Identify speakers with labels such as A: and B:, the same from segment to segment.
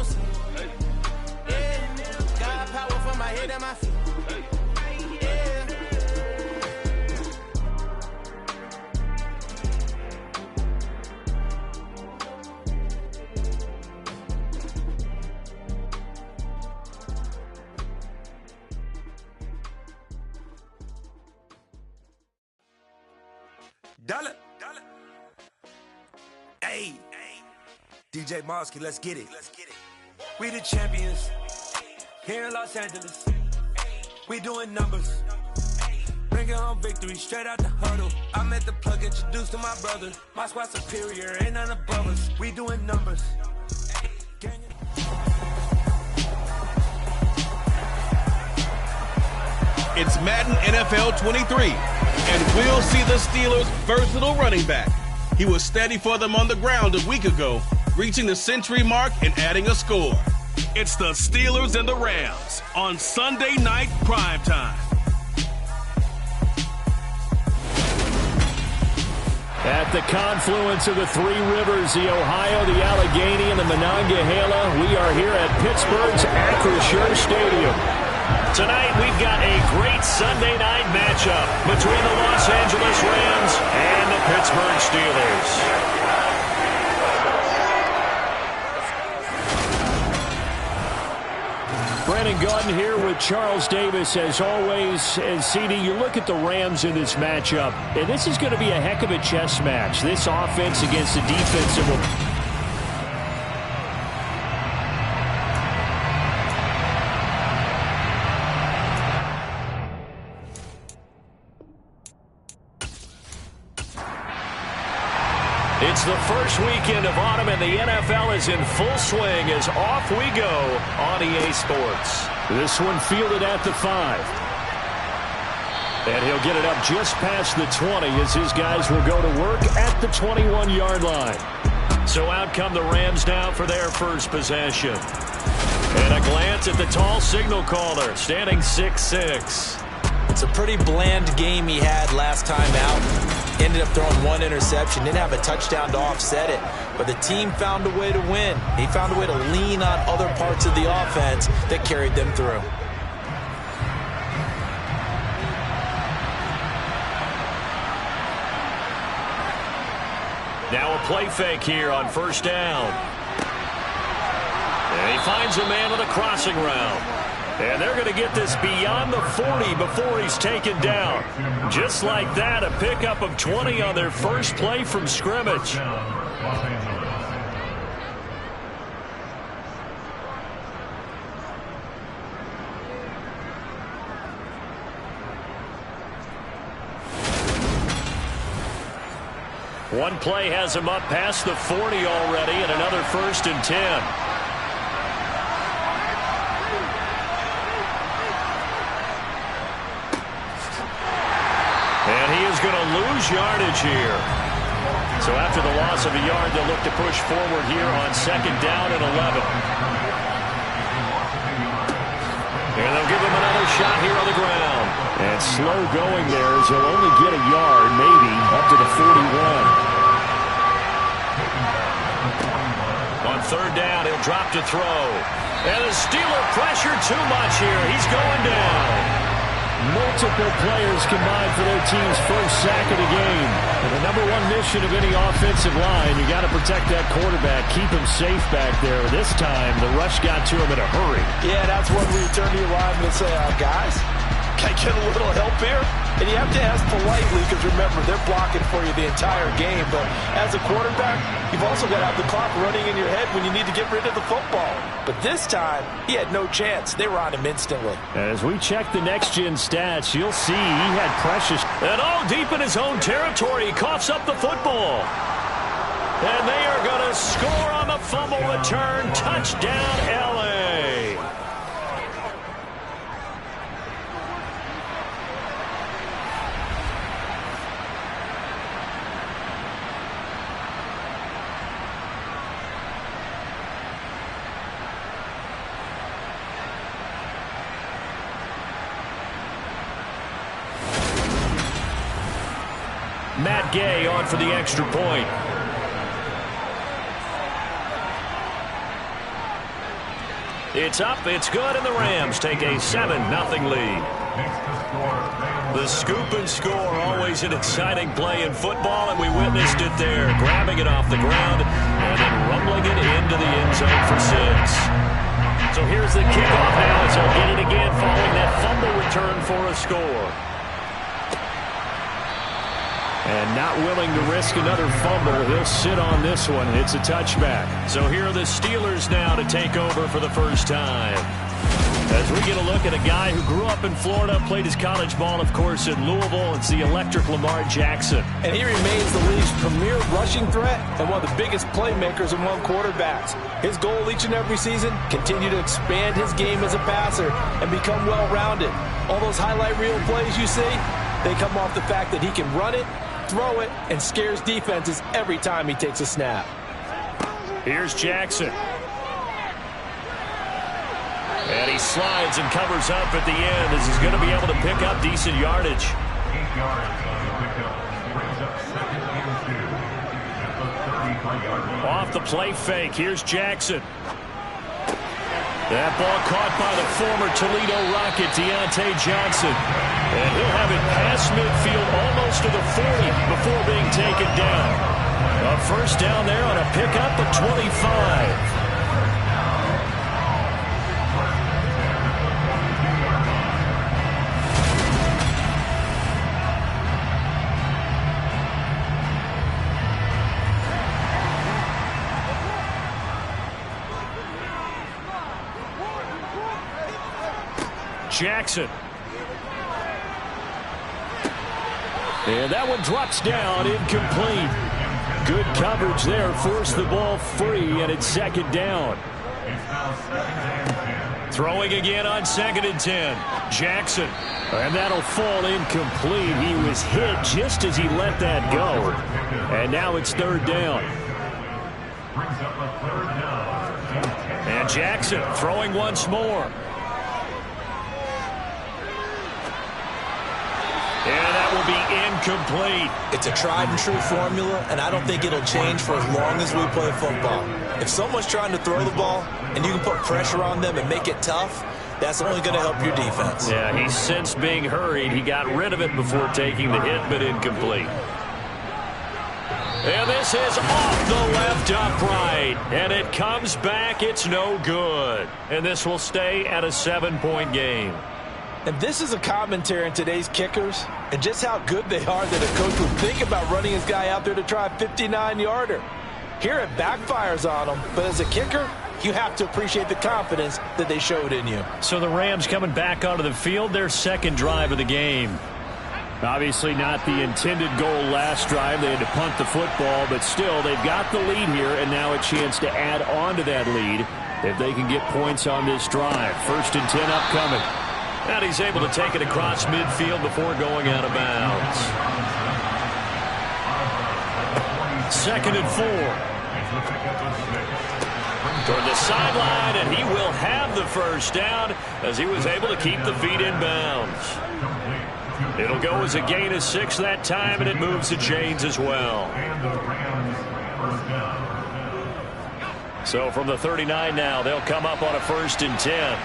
A: don't see. Yeah, got power from my head and my feet. Yeah.
B: Dollar. Hey, DJ Mosky, let's get it. We the champions here in Los Angeles. We doing numbers. Bringing home victory straight out the huddle. I met the plug, introduced to my brother. My squad superior, ain't none above us. We doing numbers.
C: It's Madden NFL 23, and we'll see the Steelers' versatile running back. He was steady for them on the ground a week ago, reaching the century mark and adding a score. It's the Steelers and the Rams on Sunday Night Primetime.
D: At the confluence of the three rivers, the Ohio, the Allegheny, and the Monongahela, we are here at Pittsburgh's Acrisure Stadium. Tonight, we've got a great Sunday night matchup between the Los Angeles Rams and the Pittsburgh Steelers. Brandon Gaudin here with Charles Davis, as always. And CD, you look at the Rams in this matchup, and this is going to be a heck of a chess match. This offense against the defense that will... It's the first weekend of autumn, and the NFL is in full swing as off we go on EA Sports. This one fielded at the 5. And he'll get it up just past the 20 as his guys will go to work at the 21-yard line. So out come the Rams now for their first possession. And a glance at the tall signal caller, standing 6'6".
E: It's a pretty bland game he had last time out. Ended up throwing one interception. Didn't have a touchdown to offset it. But the team found a way to win. He found a way to lean on other parts of the offense that carried them through.
D: Now a play fake here on first down. And he finds a man with a crossing route. And they're going to get this beyond the 40 before he's taken down. Just like that, a pickup of 20 on their first play from scrimmage. One play has him up past the 40 already, and another 1st and 10. And he is going to lose yardage here. So after the loss of a yard, they'll look to push forward here on 2nd down and 11. And they'll give him another shot here on the ground. And slow going there as he'll only get a yard, maybe, up to the 41. On 3rd down, he'll drop to throw. And the Steeler pressure too much here. He's going down. Multiple players combined for their team's first sack of the game. And the number one mission of any offensive line, you got to protect that quarterback, keep him safe back there. This time, the rush got to him in a hurry.
E: Yeah, that's when we turn to your lineman and say, guys, can I get a little help here? And you have to ask politely because, remember, they're blocking for you the entire game. But as a quarterback, you've also got to have the clock running in your head when you need to get rid of the football. But this time, he had no chance. They were on him instantly.
D: As we check the next-gen stats, you'll see he had precious. And all deep in his own territory, he coughs up the football. And they are going to score on the fumble return. Touchdown, L.A. Matt Gay on for the extra point. It's up, it's good, and the Rams take a 7-0 lead. The scoop and score, always an exciting play in football, and we witnessed it there, grabbing it off the ground and then rumbling it into the end zone for 6. So here's the kickoff now as they'll get it again following that fumble return for a score. And not willing to risk another fumble, he'll sit on this one. It's a touchback. So here are the Steelers now to take over for the first time. As we get a look at a guy who grew up in Florida, played his college ball, of course, in Louisville. It's the electric Lamar Jackson.
E: And he remains the league's premier rushing threat and one of the biggest playmakers among quarterbacks. His goal each and every season, continue to expand his game as a passer and become well-rounded. All those highlight reel plays you see, they come off the fact that he can run it, throw it, and scares defenses every time he takes a snap.
D: Here's Jackson. And he slides and covers up at the end as he's going to be able to pick up decent yardage.
F: 8 yards on the pickup. Brings up 2nd and 2 at the 35-yard line.
D: Off the play fake, here's Jackson. That ball caught by the former Toledo Rocket, Deontay Johnson. And he'll have it past midfield almost to the 40 before being taken down. A first down there on a pickup of 25. Jackson. And that one drops down, incomplete. Good coverage there, forced the ball free, and it's 2nd down. Throwing again on 2nd and 10. Jackson. And that'll fall incomplete. He was hit just as he let that go. And now it's 3rd down. And Jackson throwing once more. And that will be incomplete.
E: It's a tried-and-true formula, and I don't think it'll change for as long as we play football. If someone's trying to throw the ball and you can put pressure on them and make it tough, that's only going to help your defense.
D: Yeah, he's since being hurried. He got rid of it before taking the hit, but incomplete. And this is off the left upright. And it comes back. It's no good. And this will stay at a 7-point game.
E: And this is a commentary on today's kickers and just how good they are that a coach would think about running his guy out there to try a 59-yarder. Here it backfires on him, but as a kicker, you have to appreciate the confidence that they showed in you.
D: So the Rams coming back onto the field, their 2nd drive of the game. Obviously not the intended goal last drive. They had to punt the football, but still they've got the lead here and now a chance to add on to that lead if they can get points on this drive. 1st and 10 upcoming. And he's able to take it across midfield before going out of bounds. 2nd and 4. Toward the sideline, and he will have the first down as he was able to keep the feet in bounds. It'll go as a gain of 6 that time, and it moves the chains as well. So from the 39 now, they'll come up on a 1st and 10.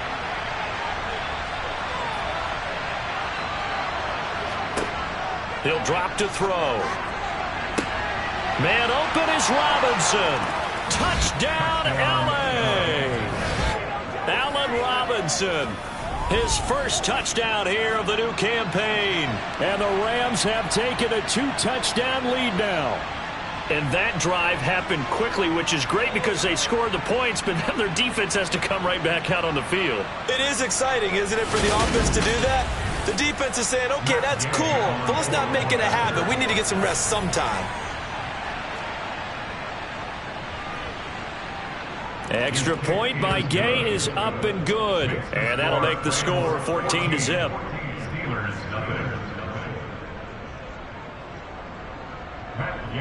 D: He'll drop to throw. Man open is Robinson. Touchdown, L.A. Allen Robinson. His first touchdown here of the new campaign. And the Rams have taken a 2-touchdown lead now. And that drive happened quickly, which is great because they scored the points, but then their defense has to come right back out on the field.
E: It is exciting, isn't it, for the offense to do that? The defense is saying, okay, that's cool, but let's not make it a habit. We need to get some rest sometime.
D: Extra point by Gay is up and good. And that'll make the score 14-0.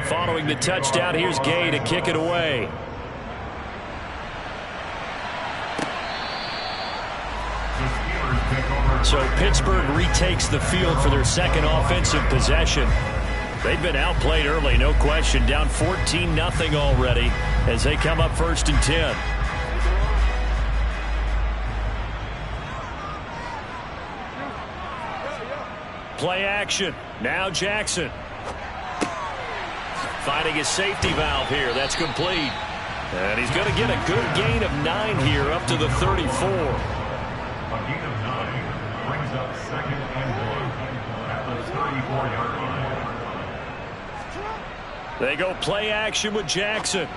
D: Following the touchdown, here's Gay to kick it away. So Pittsburgh retakes the field for their 2nd offensive possession. They've been outplayed early, no question. Down 14-0 already as they come up 1st and 10. Play action. Now Jackson. Finding his safety valve here. That's complete. And he's going to get a good gain of 9 here up to the 34.
F: A gain of 9 brings up 2nd and 1 at the 34-yard line.
D: They go play action with Jackson.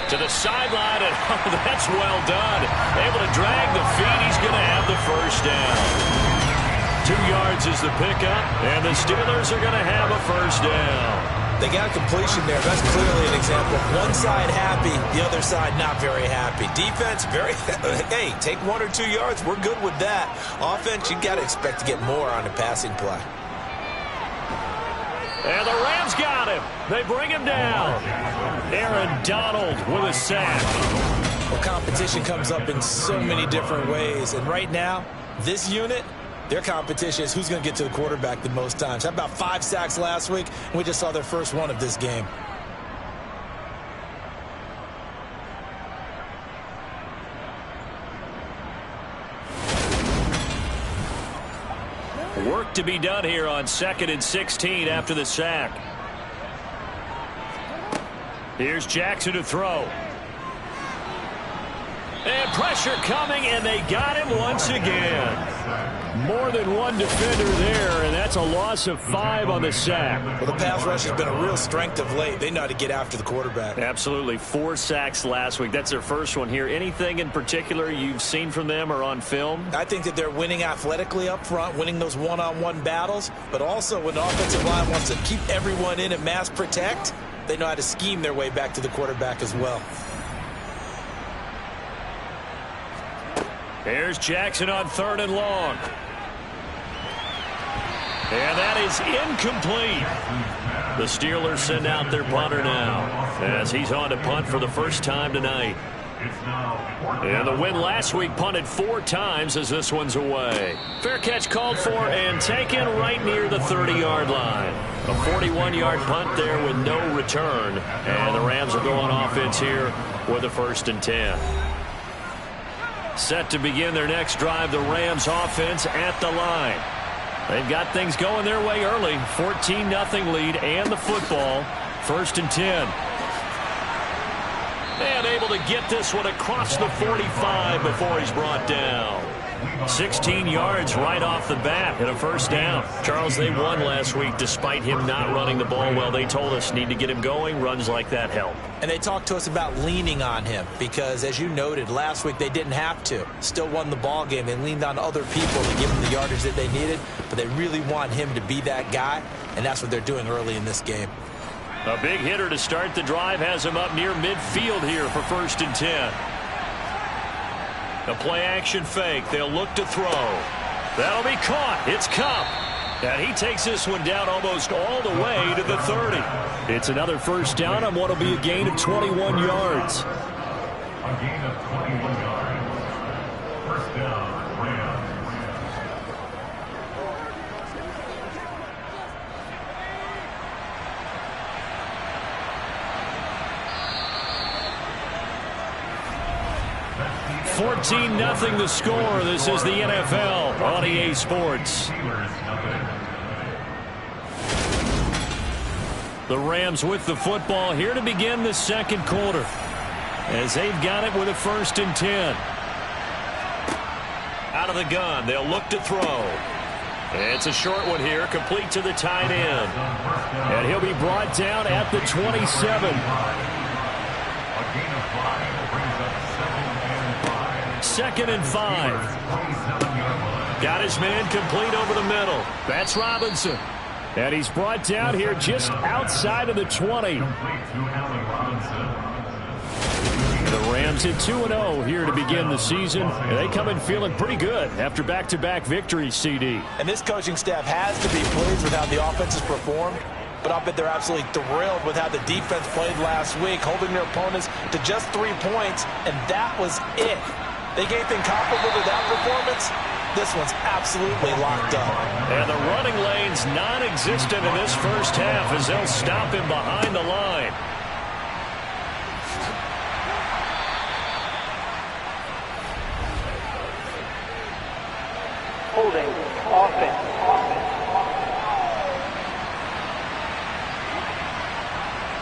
D: To the sideline, and that's well done. Able to drag the feet. He's going to have the first down. 2 yards is the pickup, and the Steelers are going to have a first down.
E: They got completion there. That's clearly an example. One side happy, the other side not very happy. Defense, hey, take 1 or 2 yards. We're good with that. Offense, you got to expect to get more on the passing play.
D: And the Rams got him. They bring him down. Aaron Donald with a sack.
E: Well, competition comes up in so many different ways. And right now, this unit, their competition is who's going to get to the quarterback the most times. How about 5 sacks last week? And we just saw their first one of this game.
D: Work to be done here on 2nd and 16 after the sack. Here's Jackson to throw. And pressure coming, and they got him once again. More than one defender there, and that's a loss of 5 on the sack.
E: Well, the pass rush has been a real strength of late. They know how to get after the quarterback.
D: Absolutely. 4 sacks last week. That's their first one here. Anything in particular you've seen from them or on film?
E: I think that they're winning athletically up front, winning those one-on-one battles, but also when the offensive line wants to keep everyone in and mass protect, they know how to scheme their way back to the quarterback as well.
D: Here's Jackson on 3rd and long. And that is incomplete. The Steelers send out their punter now as he's on to punt for the first time tonight. And the win last week punted 4 times as this one's away. Fair catch called for and taken right near the 30-yard line. A 41-yard punt there with no return. And the Rams will go on offense here with a 1st and 10. Set to begin their next drive, the Rams offense at the line. They've got things going their way early. 14-0 lead and the football. 1st and 10. And able to get this one across the 45 before he's brought down. 16 yards right off the bat and a 1st down. Charles, they won last week despite him not running the ball well. They told us need to get him going. Runs like that help.
E: And they talked to us about leaning on him because, as you noted, last week they didn't have to. Still won the ball game. They leaned on other people to give them the yardage that they needed, but they really want him to be that guy, and that's what they're doing early in this game.
D: A big hitter to start the drive has him up near midfield here for 1st and 10. A play-action fake. They'll look to throw. That'll be caught. It's Kupp. And he takes this one down almost all the way to the 30. It's another 1st down on what will be a gain of 21 yards.
F: A gain of 21 yards. 1st down, Rams.
D: $14-0 the score. This is the NFL on EA Sports. The Rams with the football here to begin the 2nd quarter as they've got it with a 1st and 10. Out of the gun, they'll look to throw. It's a short one here, complete to the tight end. And he'll be brought down at the 27.
F: A gain of 5 brings up
D: 2nd and 5. Got his man complete over the middle. That's Robinson. And he's brought down here just outside of the 20. The Rams hit 2-0 here to begin the season. And they come in feeling pretty good after back-to-back victories, CD.
E: And this coaching staff has to be pleased with how the offense has performed. But I'll bet they're absolutely thrilled with how the defense played last week, holding their opponents to just 3 points, and that was it. They gave anything comparable to that performance, this one's absolutely locked up.
D: And the running lane's non-existent in this first half as they'll stop him behind the line.
G: Holding offense.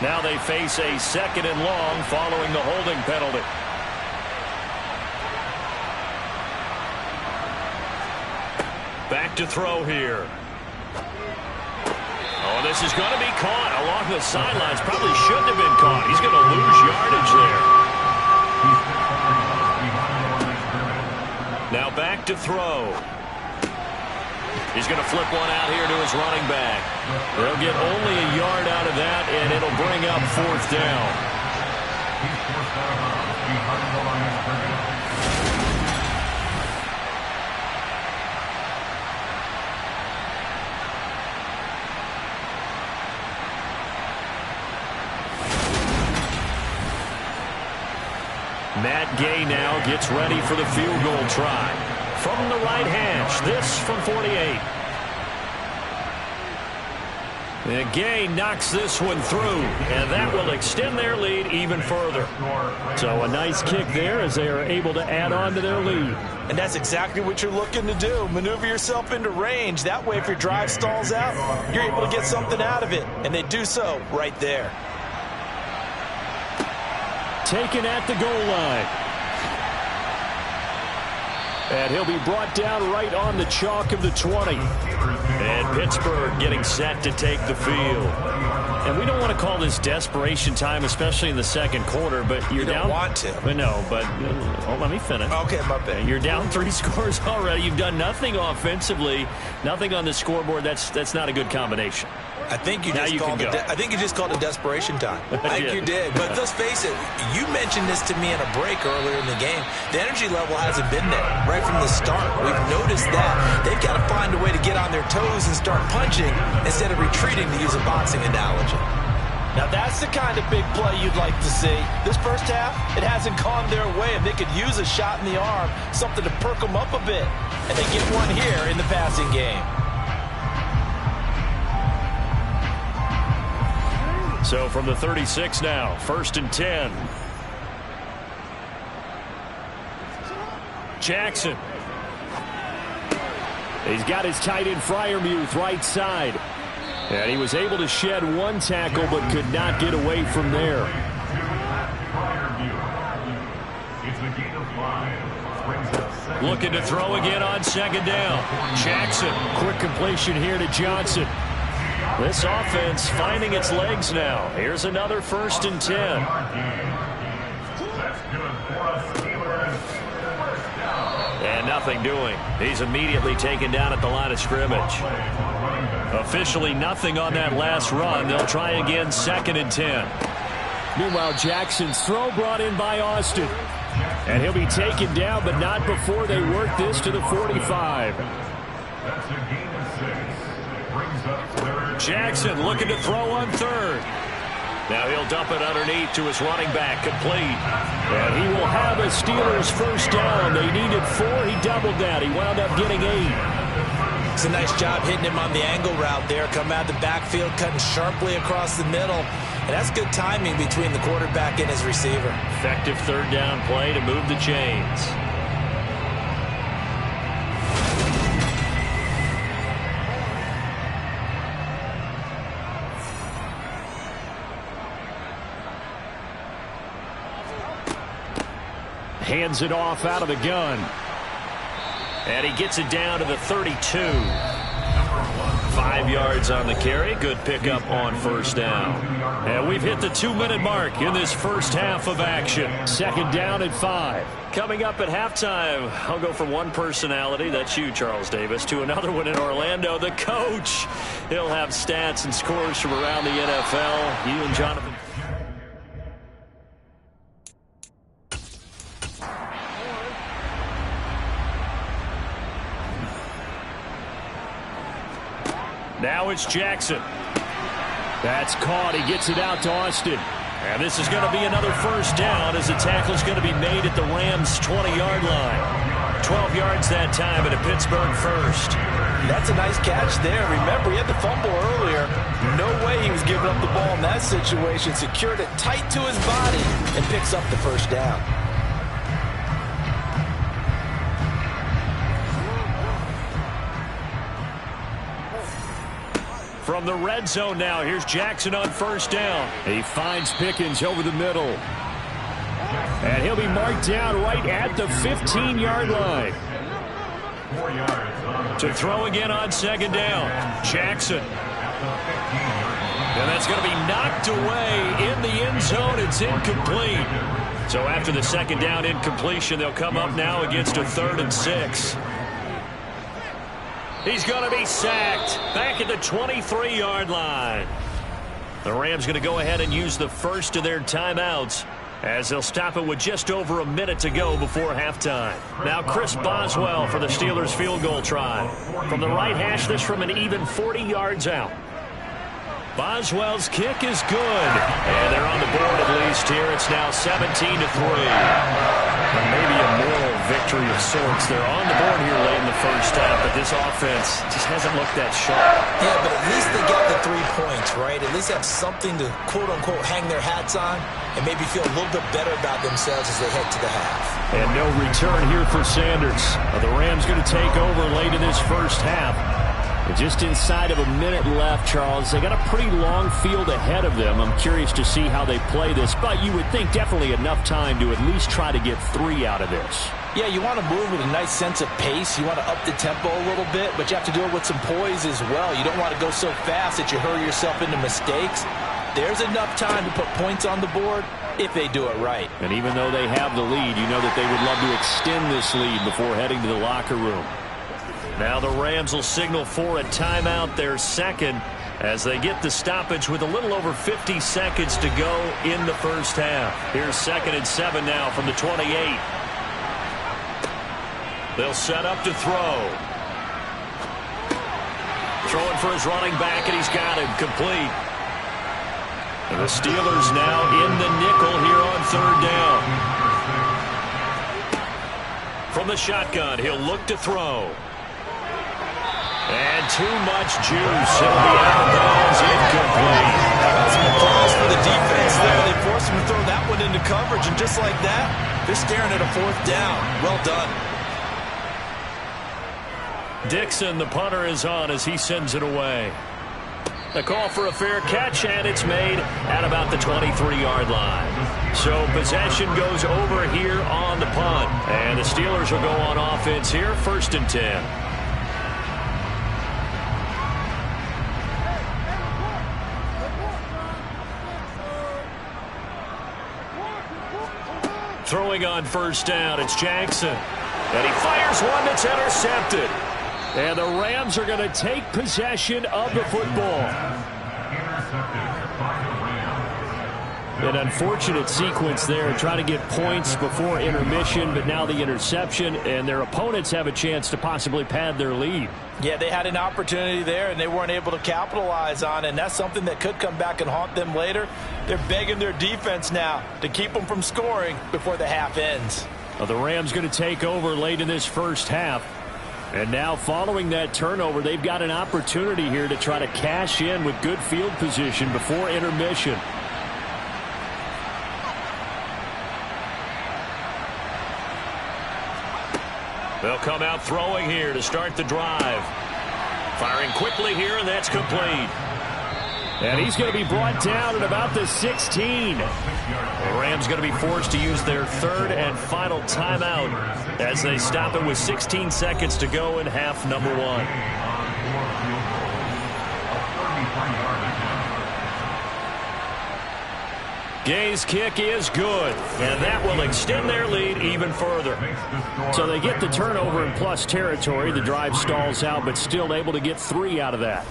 D: Now they face a 2nd and long following the holding penalty. Back to throw here. Oh, this is going to be caught along the sidelines. Probably shouldn't have been caught. He's going to lose yardage there. Now back to throw. He's going to flip one out here to his running back. They'll get only a yard out of that, and it'll bring up 4th down. Matt Gay now gets ready for the field goal try. From the right hash, this from 48. And Gay knocks this one through, and that will extend their lead even further. So a nice kick there as they are able to add on to their lead.
E: And that's exactly what you're looking to do. Maneuver yourself into range. That way, if your drive stalls out, you're able to get something out of it. And they do so right there.
D: Taken at the goal line. And he'll be brought down right on the chalk of the 20. And Pittsburgh getting set to take the field. And we don't want to call this desperation time, especially in the 2nd quarter, but you're down.
E: You don't want to.
D: But no, but let me finish.
E: Okay, my bad.
D: You're down 3 scores already. You've done nothing offensively, nothing on the scoreboard. That's not a good combination.
E: I think you just called it desperation time. I think you did. But let's face it, you mentioned this to me in a break earlier in the game. The energy level hasn't been there right from the start. We've noticed that. They've got to find a way to get on their toes and start punching instead of retreating, to use a boxing analogy. Now that's the kind of big play you'd like to see. This first half, it hasn't gone their way, and they could use a shot in the arm, something to perk them up a bit. And they get one here in the passing game.
D: So from the 36 now, 1st and 10. Jackson. He's got his tight end Freiermuth right side. And he was able to shed one tackle but could not get away from there. Looking to throw again on 2nd down. Jackson, quick completion here to Johnson. This offense finding its legs now. Here's another 1st and 10. And nothing doing. He's immediately taken down at the line of scrimmage. Officially nothing on that last run. They'll try again 2nd and 10. Meanwhile, Jackson's throw brought in by Austin. And he'll be taken down, but not before they work this to the 45.
F: That's a gain of 6. Brings up 3rd.
D: Jackson looking to throw on 3rd. Now he'll dump it underneath to his running back, complete. And he will have a Steelers 1st down. They needed 4. He doubled that. He wound up getting 8.
E: It's a nice job hitting him on the angle route there. Come out of the backfield, cutting sharply across the middle. And that's good timing between the quarterback and his receiver.
D: Effective 3rd down play to move the chains. Hands it off out of the gun. And he gets it down to the 32. 5 yards on the carry. Good pickup on 1st down. And we've hit the 2-minute mark in this first half of action. 2nd down and 5. Coming up at halftime, I'll go from one personality, that's you, Charles Davis, to another one in Orlando, the coach. He'll have stats and scores from around the NFL. You and Jonathan. Now it's Jackson. That's caught. He gets it out to Austin. And this is going to be another 1st down as the tackle's going to be made at the Rams' 20-yard line. 12 yards that time at a Pittsburgh 1st.
E: That's a nice catch there. Remember, he had the fumble earlier. No way he was giving up the ball in that situation. Secured it tight to his body and picks up the 1st down.
D: From the red zone now, here's Jackson on first down. He finds Pickens over the middle. And he'll be marked down right at the 15-yard line.
F: 4 yards.
D: To throw again on second down. Jackson. And that's going to be knocked away in the end zone. It's incomplete. So after the second down incompletion, they'll come up now against a 3rd and 6. He's going to be sacked back at the 23-yard line. The Rams going to go ahead and use the first of their timeouts as they'll stop it with just over a minute to go before halftime. Now Chris Boswell for the Steelers field goal try. From the right hash, this from an even 40 yards out. Boswell's kick is good. And they're on the board at least here. It's now 17-3. Maybe a moral victory of sorts. They're on the board here late in the first half, but this offense just hasn't looked that sharp.
E: Yeah, but at least they got the 3 points, right? At least have something to, quote-unquote, hang their hats on and maybe feel a little bit better about themselves as they head to the half.
D: And no return here for Sanders. The Rams going to take over late in this first half. Just inside of a minute left, Charles. They got a pretty long field ahead of them. I'm curious to see how they play this, but you would think definitely enough time to at least try to get 3 out of this.
E: Yeah, you want to move with a nice sense of pace. You want to up the tempo a little bit, but you have to do it with some poise as well. You don't want to go so fast that you hurry yourself into mistakes. There's enough time to put points on the board if they do it right.
D: And even though they have the lead, you know that they would love to extend this lead before heading to the locker room. Now the Rams will signal for a timeout, their second, as they get the stoppage with a little over 50 seconds to go in the first half. Here's 2nd and 7 now from the 28. They'll set up to throw. Throwing for his running back, and he's got him complete. And the Steelers now in the nickel here on 3rd down. From the shotgun, he'll look to throw. And too much juice. It'll be out of bounds, incomplete.
E: That's some applause for the defense there. They forced him to throw that one into coverage, and just like that, they're staring at a 4th down. Well done.
D: Dixon, the punter, is on as he sends it away. The call for a fair catch, and it's made at about the 23-yard line. So possession goes over here on the punt. And the Steelers will go on offense here, 1st and 10. Throwing on 1st down, it's Jackson. And he fires one that's intercepted. And the Rams are going to take possession of the football. An unfortunate sequence there, trying to get points before intermission, but now the interception, and their opponents have a chance to possibly pad their lead.
E: Yeah, they had an opportunity there, and they weren't able to capitalize on it, and that's something that could come back and haunt them later. They're begging their defense now to keep them from scoring before the half ends.
D: Well, the Rams going to take over late in this first half. And now following that turnover, they've got an opportunity here to try to cash in with good field position before intermission. They'll come out throwing here to start the drive. Firing quickly here, and that's complete. And he's going to be brought down at about the 16. The Rams going to be forced to use their 3rd and final timeout as they stop it with 16 seconds to go in half number 1. Gay's kick is good, and that will extend their lead even further. So they get the turnover in plus territory. The drive stalls out, but still able to get 3 out of that.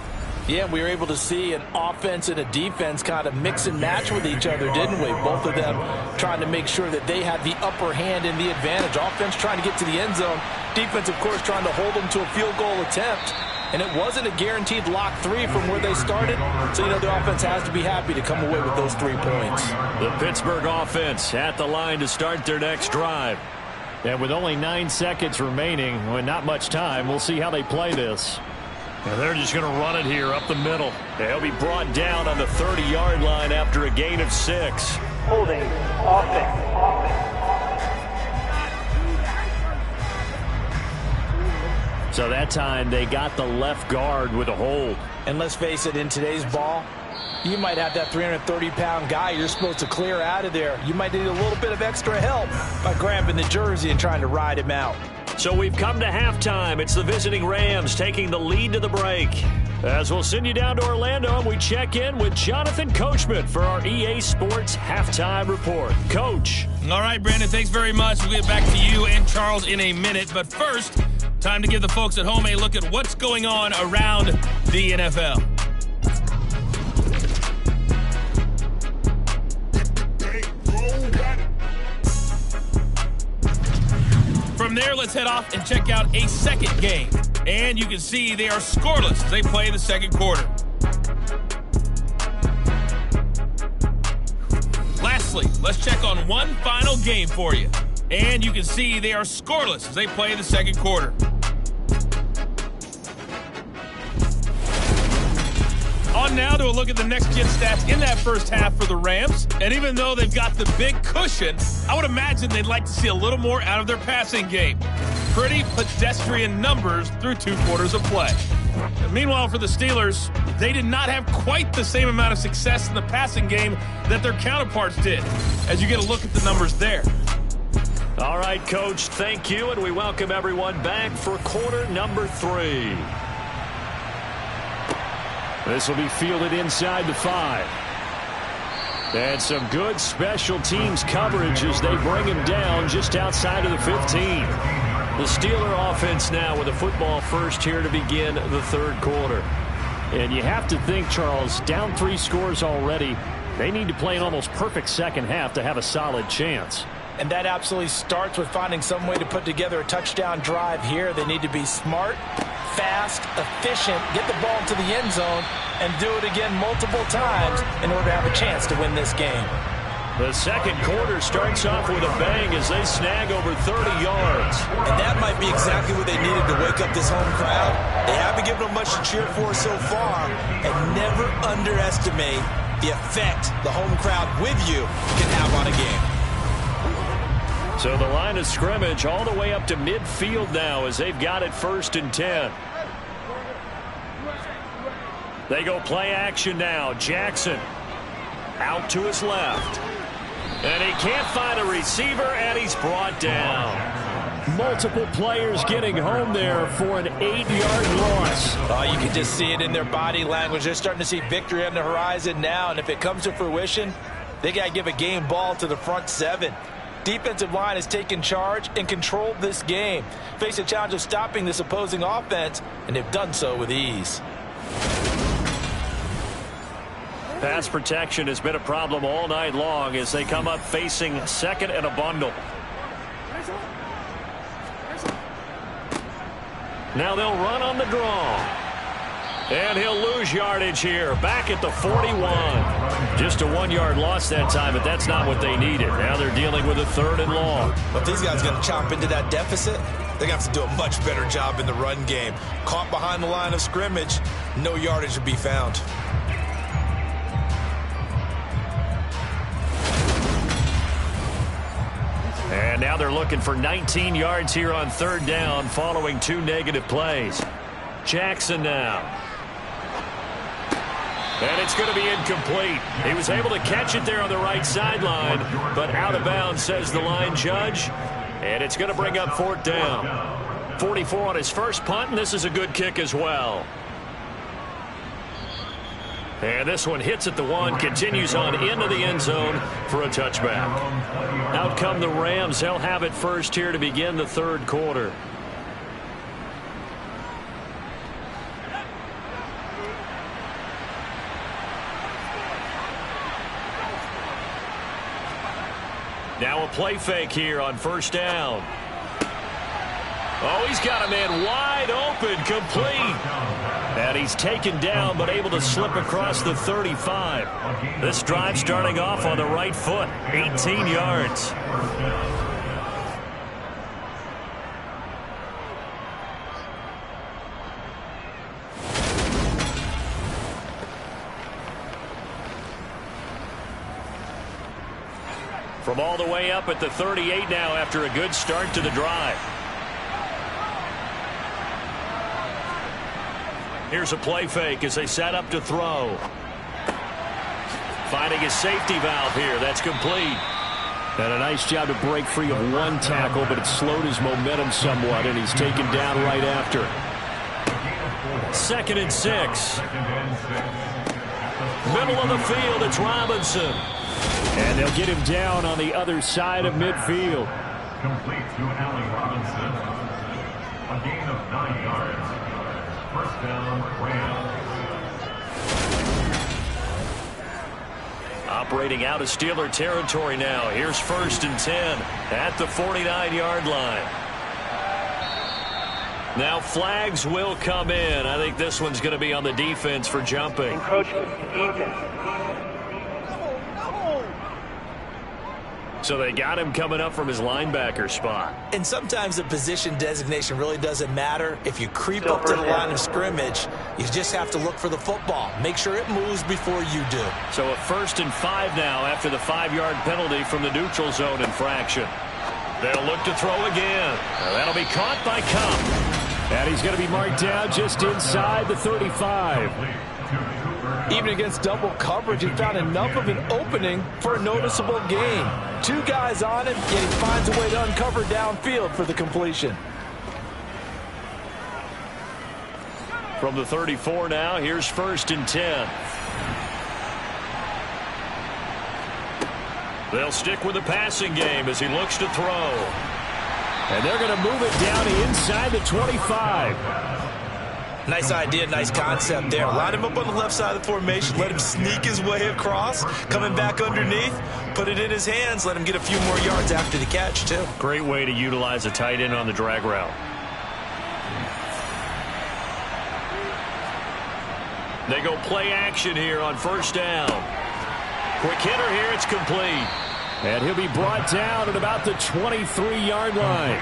E: Yeah, we were able to see an offense and a defense kind of mix and match with each other, didn't we? Both of them trying to make sure that they had the upper hand and the advantage. Offense trying to get to the end zone. Defense, of course, trying to hold them to a field goal attempt. And it wasn't a guaranteed lock 3 from where they started. So, you know, the offense has to be happy to come away with those 3 points.
D: The Pittsburgh offense at the line to start their next drive. And with only 9 seconds remaining, well, not much time, we'll see how they play this. And they're just going to run it here up the middle. They'll be brought down on the 30-yard line after a gain of 6.
G: Holding offense.
D: So that time they got the left guard with a hold.
E: And let's face it, in today's ball, you might have that 330-pound guy you're supposed to clear out of there. You might need a little bit of extra help by grabbing the jersey and trying to ride him out.
D: So we've come to halftime. It's the visiting Rams taking the lead to the break. As we'll send you down to Orlando, and we check in with Jonathan Coachman for our EA Sports Halftime Report. Coach.
C: All right, Brandon, thanks very much. We'll get back to you and Charles in a minute. But first, time to give the folks at home a look at what's going on around the NFL. From there, let's head off and check out a second game. And you can see they are scoreless as they play the second quarter. Lastly, let's check on one final game for you. And you can see they are scoreless as they play the second quarter. On now to a look at the next-gen stats in that first half for the Rams. And even though they've got the big cushion, I would imagine they'd like to see a little more out of their passing game. Pretty pedestrian numbers through 2 quarters of play. And meanwhile, for the Steelers, they did not have quite the same amount of success in the passing game that their counterparts did, as you get a look at the numbers there.
D: All right, Coach, thank you, and we welcome everyone back for quarter number 3. This will be fielded inside the 5. And some good special teams coverage as they bring him down just outside of the 15. The Steeler offense now with a football first here to begin the third quarter. And you have to think, Charles, down 3 scores already. They need to play an almost perfect second half to have a solid chance.
E: And that absolutely starts with finding some way to put together a touchdown drive here. They need to be smart, fast, efficient, get the ball to the end zone, and do it again multiple times in order to have a chance to win this game.
D: The second quarter starts off with a bang as they snag over 30 yards.
E: And that might be exactly what they needed to wake up this home crowd. They haven't given them much to cheer for so far, and never underestimate the effect the home crowd with you can have on a game.
D: So the line of scrimmage all the way up to midfield now as they've got it 1st and 10. They go play action now. Jackson out to his left. And he can't find a receiver, and he's brought down. Multiple players getting home there for an 8-yard loss.
E: You can just see it in their body language. They're starting to see victory on the horizon now, and if it comes to fruition, they got to give a game ball to the front 7. Defensive line has taken charge and controlled this game. Face a challenge of stopping this opposing offense, and they've done so with ease.
D: Pass protection has been a problem all night long as they come up facing second and a bundle. Now they'll run on the draw. And he'll lose yardage here. Back at the 41. Just a 1-yard loss that time, but that's not what they needed. Now they're dealing with a 3rd and long.
E: But these guys are going to chomp into that deficit. They're going to have to do a much better job in the run game. Caught behind the line of scrimmage, no yardage to be found.
D: And now they're looking for 19 yards here on 3rd down following 2 negative plays. Jackson now. And it's going to be incomplete. He was able to catch it there on the right sideline, but out of bounds, says the line judge. And it's going to bring up 4th down. 44 on his first punt, and this is a good kick as well. And this one hits at the 1, continues on into the end zone for a touchback. Out come the Rams. They'll have it first here to begin the 3rd quarter. Now a play fake here on 1st down. Oh, he's got a man wide open, complete. And he's taken down, but able to slip across the 35. This drive starting off on the right foot, 18 yards. From all the way up at the 38 now after a good start to the drive. Here's a play fake as they set up to throw. Finding his safety valve here. That's complete. And a nice job to break free of one tackle, but it slowed his momentum somewhat, and he's taken down right after. 2nd and 6. Middle of the field, it's Robinson. And they'll get him down on the other side of midfield.
F: Complete to Allen Robinson. A gain of 9 yards. First down, Rams.
D: Operating out of Steeler territory now. Here's 1st and 10 at the 49-yard line. Now flags will come in. I think this one's going to be on the defense for jumping.
G: Encroachment. Defense.
D: So they got him coming up from his linebacker spot.
E: And sometimes the position designation really doesn't matter. If you creep up to the line of scrimmage, you just have to look for the football. Make sure it moves before you do.
D: So a 1st and 5 now after the 5-yard penalty from the neutral zone infraction. They'll look to throw again. Now that'll be caught by Kupp. And he's going to be marked down just inside the 35.
E: Even against double coverage, he found enough of an opening for a noticeable gain. 2 guys on him, yet he finds a way to uncover downfield for the completion.
D: From the 34 now, here's 1st and 10. They'll stick with the passing game as he looks to throw. And they're going to move it down inside the 25.
E: Nice idea, nice concept there. Line him up on the left side of the formation. Let him sneak his way across. Coming back underneath. Put it in his hands. Let him get a few more yards after the catch, too.
D: Great way to utilize a tight end on the drag route. They go play action here on 1st down. Quick hitter here. It's complete. And he'll be brought down at about the 23-yard line.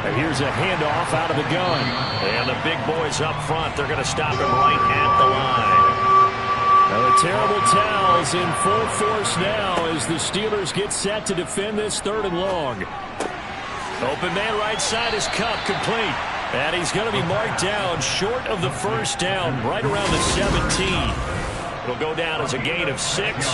D: And here's a handoff out of the gun. And the big boys up front, they're going to stop him right at the line. Now the terrible towels in full force now as the Steelers get set to defend this 3rd and long. Open man right side is Kupp, complete. And he's going to be marked down short of the 1st down, right around the 17. It'll go down as a gain of 6,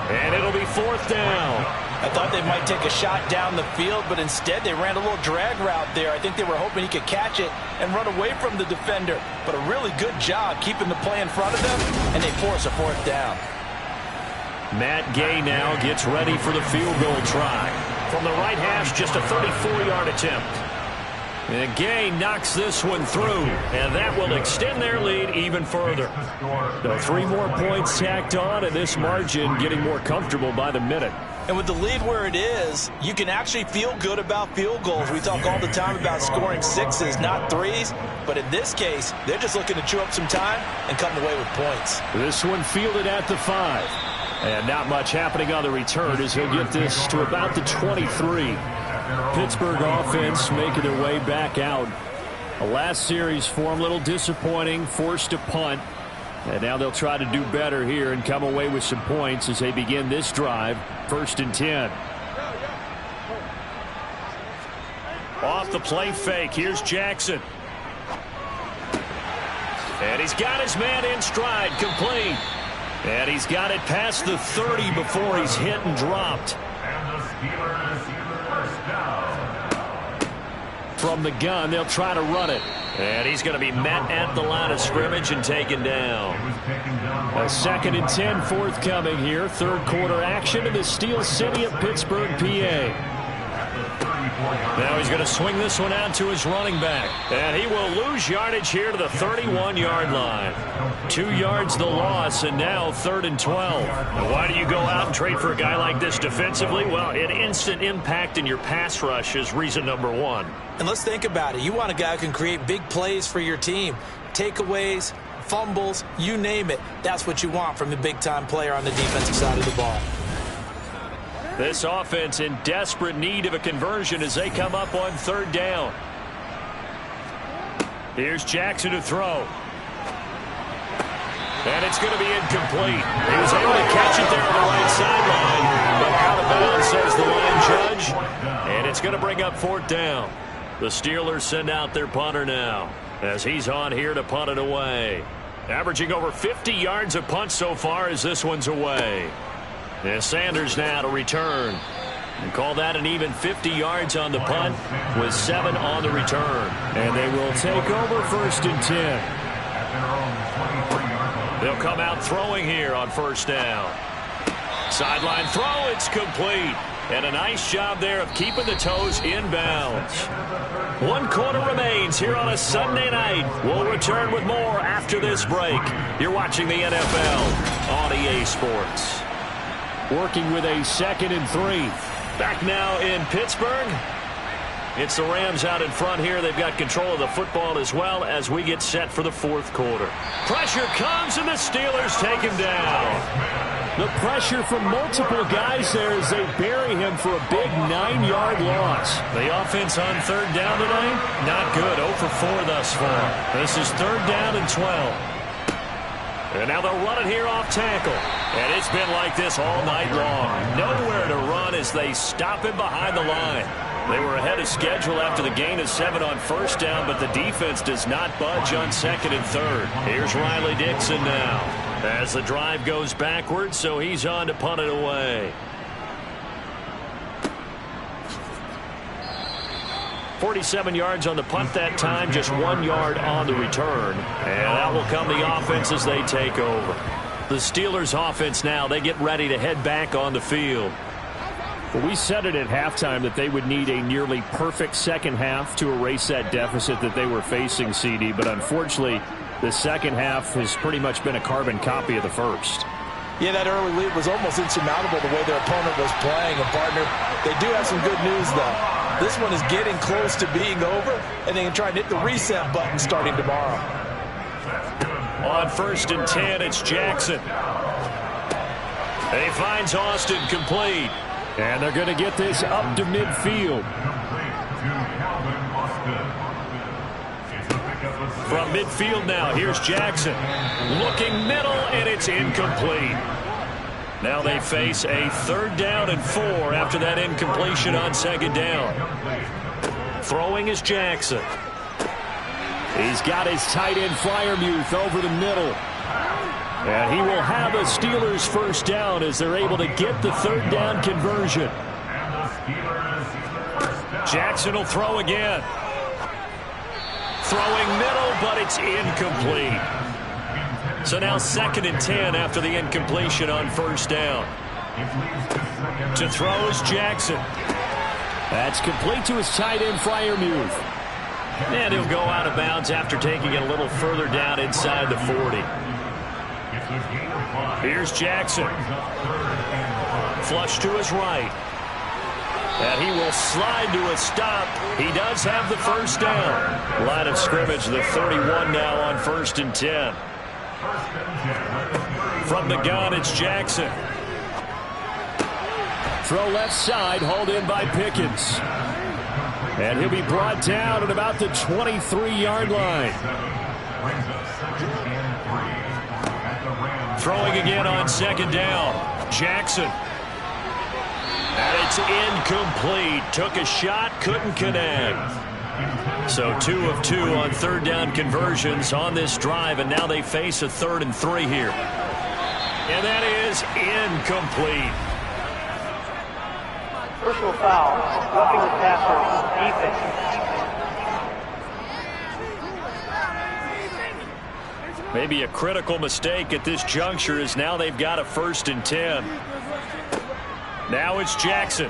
D: and it'll be 4th down.
E: I thought they might take a shot down the field, but instead they ran a little drag route there. I think they were hoping he could catch it and run away from the defender. But a really good job keeping the play in front of them, and they force a 4th down.
D: Matt Gay now gets ready for the field goal try. From the right hash, just a 34-yard attempt. And Gay knocks this one through, and that will extend their lead even further. So 3 more points tacked on, and this margin getting more comfortable by the minute.
E: And with the lead where it is, you can actually feel good about field goals. We talk all the time about scoring 6s, not 3s. But in this case, they're just looking to chew up some time and come away with points.
D: This one fielded at the 5. And not much happening on the return as he'll get this to about the 23. Pittsburgh offense making their way back out. The last series for them a little disappointing, forced a punt. And now they'll try to do better here and come away with some points as they begin this drive. 1st and 10. Off the play fake. Here's Jackson. And he's got his man in stride, complete. And he's got it past the 30 before he's hit and dropped.
F: And the Steelers first down.
D: From the gun, they'll try to run it. And he's going to be met at the line of scrimmage and taken down. A 2nd and 10 forthcoming here. 3rd quarter action in the Steel City of Pittsburgh, PA. Now he's going to swing this one out to his running back. And he will lose yardage here to the 31-yard line. 2 yards the loss, and now 3rd and 12. Now why do you go out and trade for a guy like this defensively? Well, an instant impact in your pass rush is reason number 1.
E: And let's think about it. You want a guy who can create big plays for your team. Takeaways, fumbles, you name it. That's what you want from a big-time player on the defensive side of the ball.
D: This offense in desperate need of a conversion as they come up on 3rd down. Here's Jackson to throw. And it's going to be incomplete. He was able to catch it there on the right sideline. But out of bounds, says the line judge. And it's going to bring up 4th down. The Steelers send out their punter now as he's on here to punt it away. Averaging over 50 yards a punt so far as this one's away. And Sanders now to return. And call that an even 50 yards on the punt with 7 on the return. And they will take over 1st and 10. They'll come out throwing here on 1st down. Sideline throw, it's complete. And a nice job there of keeping the toes inbounds. 1 quarter remains here on a Sunday night. We'll return with more after this break. You're watching the NFL on EA Sports. Working with a 2nd and 3. Back now in Pittsburgh. It's the Rams out in front here. They've got control of the football as well as we get set for the 4th quarter. Pressure comes and the Steelers take him down. The pressure from multiple guys there as they bury him for a big 9-yard loss. The offense on 3rd down tonight, not good. 0 for 4 thus far. This is 3rd down and 12. And now they'll run it here off tackle. And it's been like this all night long. Nowhere to run as they stop him behind the line. They were ahead of schedule after the gain of 7 on 1st down, but the defense does not budge on 2nd and 3rd. Here's Riley Dixon now as the drive goes backwards, so he's on to punt it away. 47 yards on the punt that time, just 1 yard on the return. And that will come the offense as they take over. The Steelers offense now, they get ready to head back on the field.
G: Well, we said it at halftime that they would need a nearly perfect second half to erase that deficit that they were facing, CD. But unfortunately, the second half has pretty much been a carbon copy of the first.
E: Yeah, that early lead was almost insurmountable the way their opponent was playing. And, partner, they do have some good news, though. This one is getting close to being over, and they can try and hit the reset button starting tomorrow.
D: On 1st and 10, it's Jackson. He finds Austin complete.
G: And they're going to get this up to midfield.
D: From midfield now, here's Jackson. Looking middle, and it's incomplete. Now they face a 3rd down and 4 after that incompletion on 2nd down. Throwing is Jackson.
G: He's got his tight end Freiermuth over the middle. And he will have a Steelers 1st down as they're able to get the 3rd down conversion.
D: Jackson will throw again. Throwing middle, but it's incomplete. So now 2nd and 10 after the incompletion on 1st down. To throw is Jackson.
G: That's complete to his tight end Freiermuth.
D: And he'll go out of bounds after taking it a little further down inside the 40. Here's Jackson. Flush to his right. And he will slide to a stop. He does have the 1st down. Line of scrimmage, the 31 now on 1st and 10. From the gun, it's Jackson.
G: Throw left side, hauled in by Pickens. And he'll be brought down at about the 23-yard line.
D: Throwing again on 2nd down. Jackson. And it's incomplete. Took a shot, couldn't connect. So 2 of 2 on 3rd down conversions on this drive, and now they face a 3rd and 3 here. And that is incomplete.
H: Personal foul, roughing the passer, defense.
D: Maybe a critical mistake at this juncture is now they've got a 1st and 10. Now it's Jackson.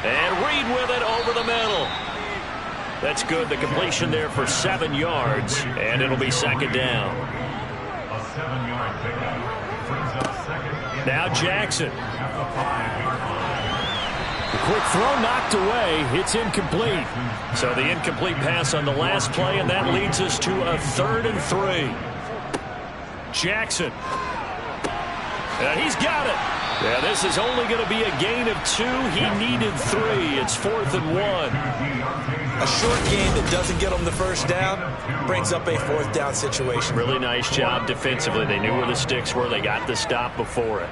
D: And Reed with it over the middle. That's good. The completion there for 7 yards. And it'll be 2nd down.
F: A 7-yard pickup brings up 2nd.
D: Now Jackson.
G: The quick throw knocked away. It's incomplete.
D: So the incomplete pass on the last play, and that leads us to a 3rd and 3. Jackson. And he's got it. Yeah, this is only going to be a gain of 2. He needed 3. It's 4th and 1.
E: A short gain that doesn't get them the 1st down brings up a 4th down situation.
D: Really nice job defensively. They knew where the sticks were. They got the stop before it.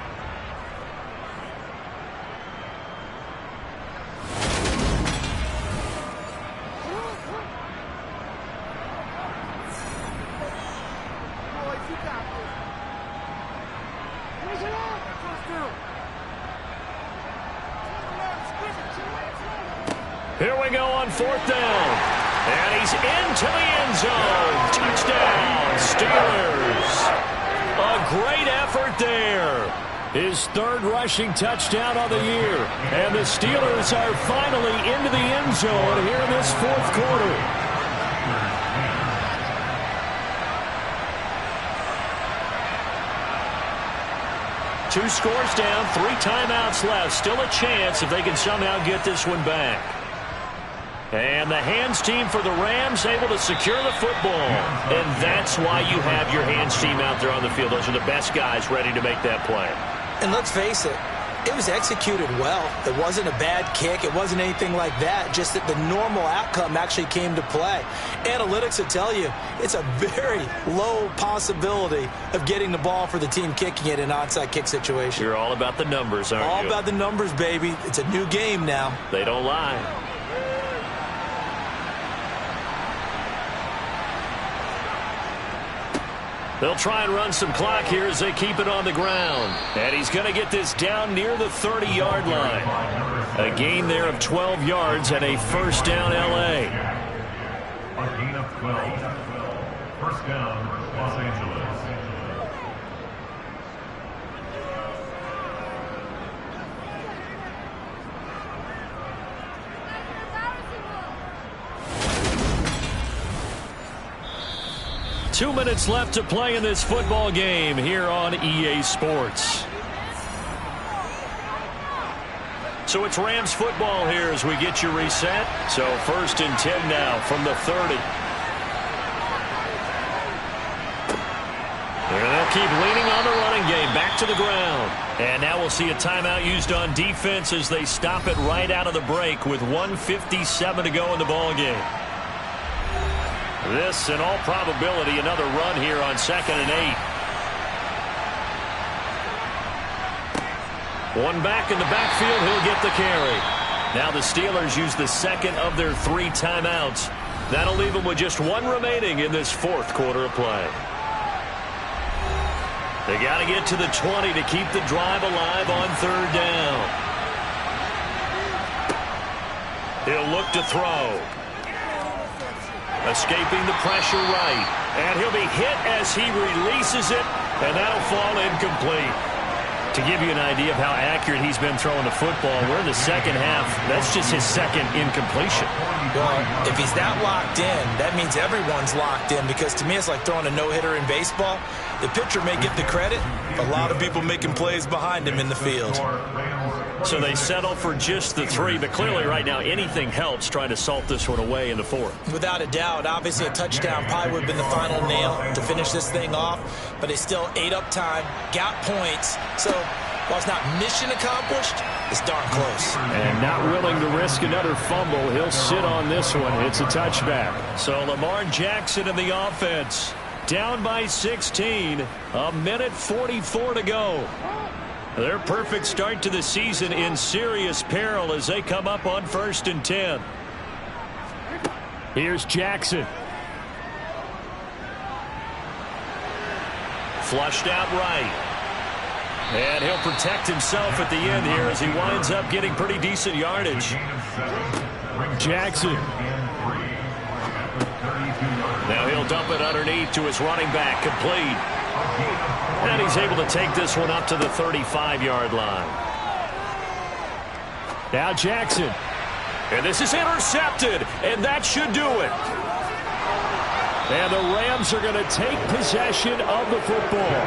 D: Here we go on 4th down. And he's into the end zone. Touchdown, Steelers. A great effort there. His 3rd rushing touchdown on the year. And the Steelers are finally into the end zone here in this 4th quarter. Two scores down, 3 timeouts left. Still a chance if they can somehow get this one back. And the hands team for the Rams able to secure the football. And that's why you have your hands team out there on the field. Those are the best guys ready to make that play.
E: And let's face it, it was executed well. It wasn't a bad kick. It wasn't anything like that. Just that the normal outcome actually came to play. Analytics will tell you it's a very low possibility of getting the ball for the team kicking it in an onside kick situation.
D: You're all about the numbers, aren't you?
E: All about the numbers, baby. It's a new game now.
D: They don't lie. They'll try and run some clock here as they keep it on the ground. And he's going to get this down near the 30-yard line. A gain there of 12 yards and a first down, L.A.
F: A gain of 12. First down, Los Angeles.
D: Two minutes left to play in this football game here on EA Sports. So it's Rams football here as we get you reset. So 1st and 10 now from the 30. And they'll keep leaning on the running game. Back to the ground. And now we'll see a timeout used on defense as they stop it right out of the break with 1:57 to go in the ball game. This, in all probability, another run here on 2nd and 8. One back in the backfield, he'll get the carry. Now the Steelers use the 2nd of their 3 timeouts. That'll leave them with just 1 remaining in this 4th quarter of play. They got to get to the 20 to keep the drive alive on 3rd down. He'll look to throw. Escaping the pressure right. And he'll be hit as he releases it, and that'll fall incomplete. To give you an idea of how accurate he's been throwing the football, we're in the 2nd half. That's just his 2nd incompletion.
E: Well, if he's that locked in, that means everyone's locked in, because to me it's like throwing a no-hitter in baseball. The pitcher may get the credit, a lot of people making plays behind him in the field.
D: So they settle for just the 3, but clearly right now anything helps trying to salt this one away in the 4th.
E: Without a doubt, obviously a touchdown probably would have been the final nail to finish this thing off, but they still ate up time, got points, so while it's not mission accomplished, it's darn close.
G: And not willing to risk another fumble, he'll sit on this one. It's a touchback.
D: So Lamar Jackson in the offense, down by 16, 1:44 to go. Their perfect start to the season in serious peril as they come up on 1st and 10.
G: Here's Jackson.
D: Flushed out right. And he'll protect himself at the end here as he winds up getting pretty decent yardage.
G: Jackson.
D: Now he'll dump it underneath to his running back, complete. And he's able to take this one up to the 35-yard line.
G: Now Jackson.
D: And this is intercepted, and that should do it.
G: And the Rams are going to take possession of the football.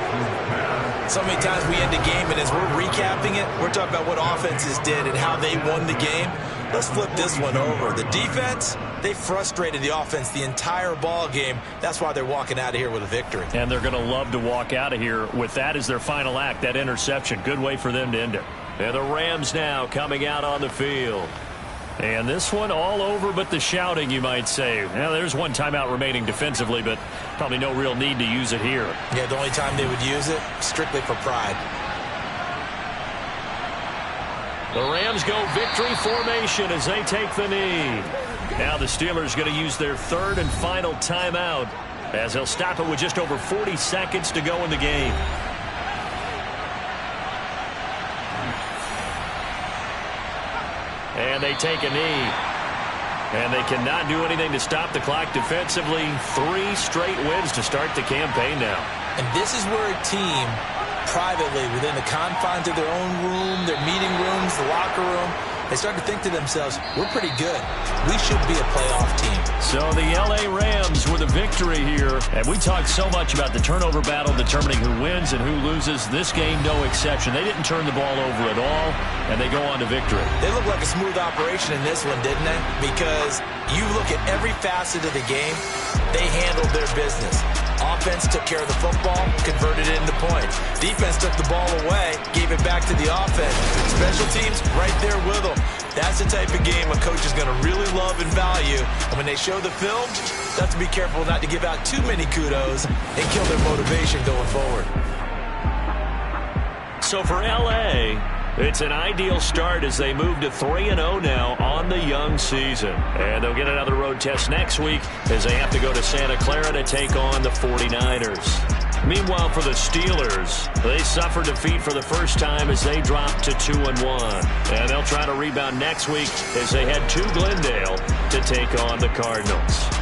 E: So many times we end a game, and as we're recapping it, we're talking about what offenses did and how they won the game. Let's flip this one over. The defense, they frustrated the offense the entire ball game. That's why they're walking out of here with a victory.
D: And they're going to love to walk out of here with that as their final act, that interception. Good way for them to end it. And the Rams now coming out on the field. And this one all over but the shouting, you might say. Now, there's one timeout remaining defensively, but probably no real need to use it here.
E: Yeah, the only time they would use it, strictly for pride.
D: The Rams go victory formation as they take the knee. Now the Steelers going to use their 3rd and final timeout as they'll stop it with just over 40 seconds to go in the game. And they take a knee. And they cannot do anything to stop the clock defensively. 3 straight wins to start the campaign now.
E: And this is where a team, privately, within the confines of their own room, their meeting rooms, the locker room, they start to think to themselves, we're pretty good. We should be a playoff team.
D: So the L.A. Rams with a victory here. And we talked so much about the turnover battle determining who wins and who loses. This game, no exception. They didn't turn the ball over at all, and they go on to victory.
E: They look like a smooth operation in this one, didn't they? Because you look at every facet of the game, they handled their business. Offense took care of the football, converted it into points. Defense took the ball away, gave it back to the offense. Special teams, right there with them. That's the type of game a coach is going to really love and value. And when they show the film, they have to be careful not to give out too many kudos and kill their motivation going forward.
D: So for L.A., it's an ideal start as they move to 3-0 now on the young season. And they'll get another road test next week as they have to go to Santa Clara to take on the 49ers. Meanwhile, for the Steelers, they suffered defeat for the first time as they dropped to 2-1. And they'll try to rebound next week as they head to Glendale to take on the Cardinals.